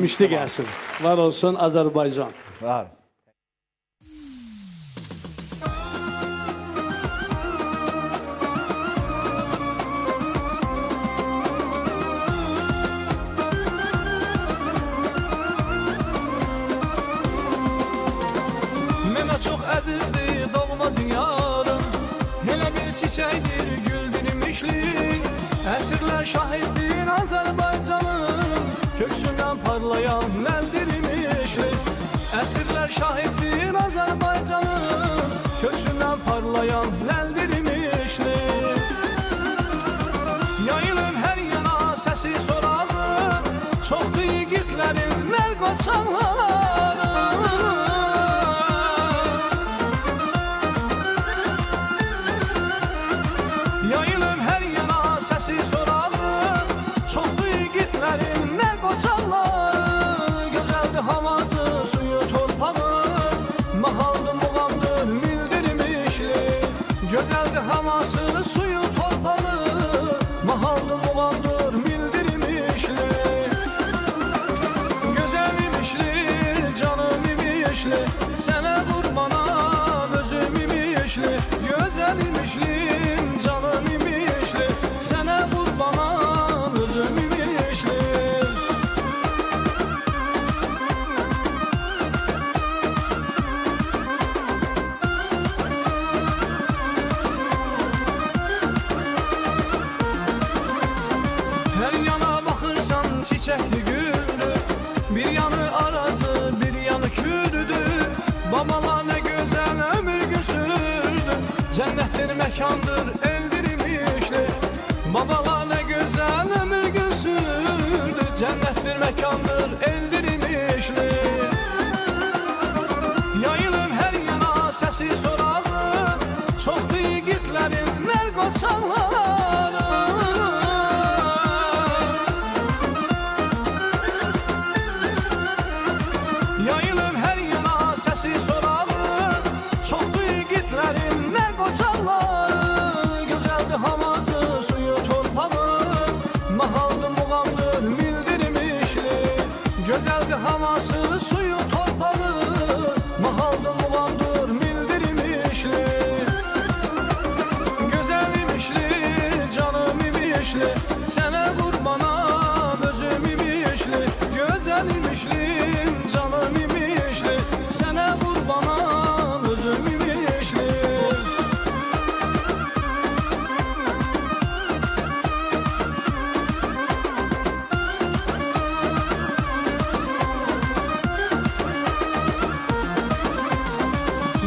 Mişli gelsin. Var olsun Azerbaycan. Var. Mənə çox əzizdir doğma dünyanın, elə bir çiçəkdir güldürmüşlü. Əsrlər şahiddir Azərbaycanın, köksündən parlayan ləldirmişli. Əsrlər şahiddir Azərbaycanın, köksündən parlayan ləldirmişli. Yayılır hər yana səsi sorağı, çoxdur yiğitlərin nər qoçanları. Yayılır hər yana səsi sorağı, çoxdur yiğitlərin nər qoçanları. Gözəldir havası, suyu, torpağı, mahaldır, muğamdır, bildirmişli. Gözəldir havası, suyu, torpağı, mahaldır, muğamdır, bildirmişli. Gözəl imişli, canım imişli, sənə qurbanam, özüm imişli. Gözəl imişlim, canım imişli, sənə qurbanam, özüm imişli. Hər yana baxırsan çiçəkli güldür, bir yanı arazı, bir yanı kürdür. Babalar nə gözəl ömür güsürdü, cənnətdir, məkandır, eldirmişli. Babalar nə gözəl ömür güsürdü, cənnətdir, məkandır, eldirmişli. Yayılır hər yana səsi sorağı, çoxdur yiğitlərin nər qoçanları. Yayılır hər yana səsi sorağı, çoxdur yiğitlərin nər qoçanları. Gözəldir havası, suyu, torpağı, mahaldır, muğamdır, bildirmişli. Gözəldir havası, suyu, torpağı, mahaldır, muğamdır, bildirmişli. Gözəl imişli, canım imişli, sənə qurbanam, özüm imişli. Gözəl imişlim, canım imişli, sənə qurbanam, özüm imişli.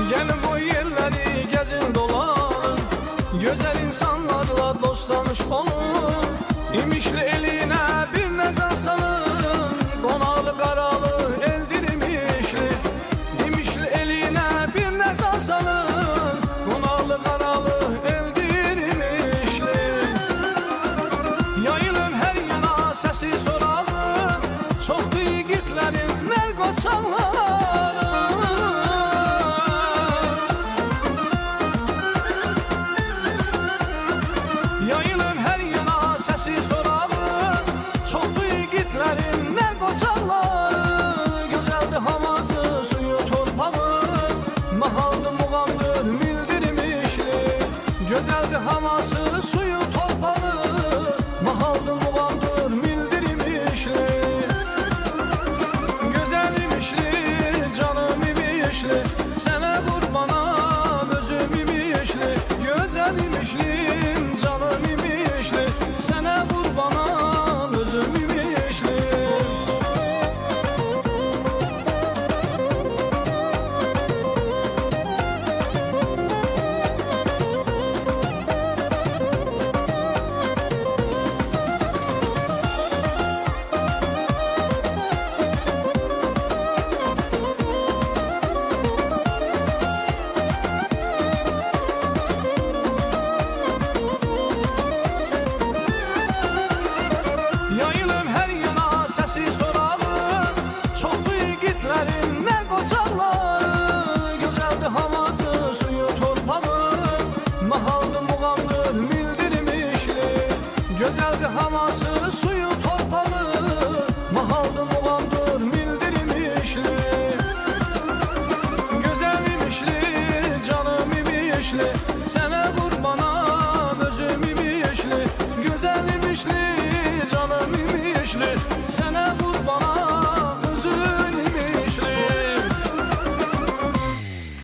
Gəlin bu yerləri gəzin dolanın, gözəl insanlarla dost tanış olun. İmişli elinə bir nəzər salın, qonalı qaralı eldirmişli. İmişli elinə bir nəzər salın, qonalı qaralı eldirmişli. Yayılır hər yana səsi sorağı, çoxdur yiğitlərin nər qoçanları. Yayılır hər yana səsi sorağı, çoxdur yiğitlərin nər qoçanları. Gözəldir havası, suyu, torpağı, mahaldır, muğamdır, bildirmişli. Gözəldir havası, suyu, torpağı, mahaldır, muğamdır, bildirmişli. Gözəl imişli, güçlü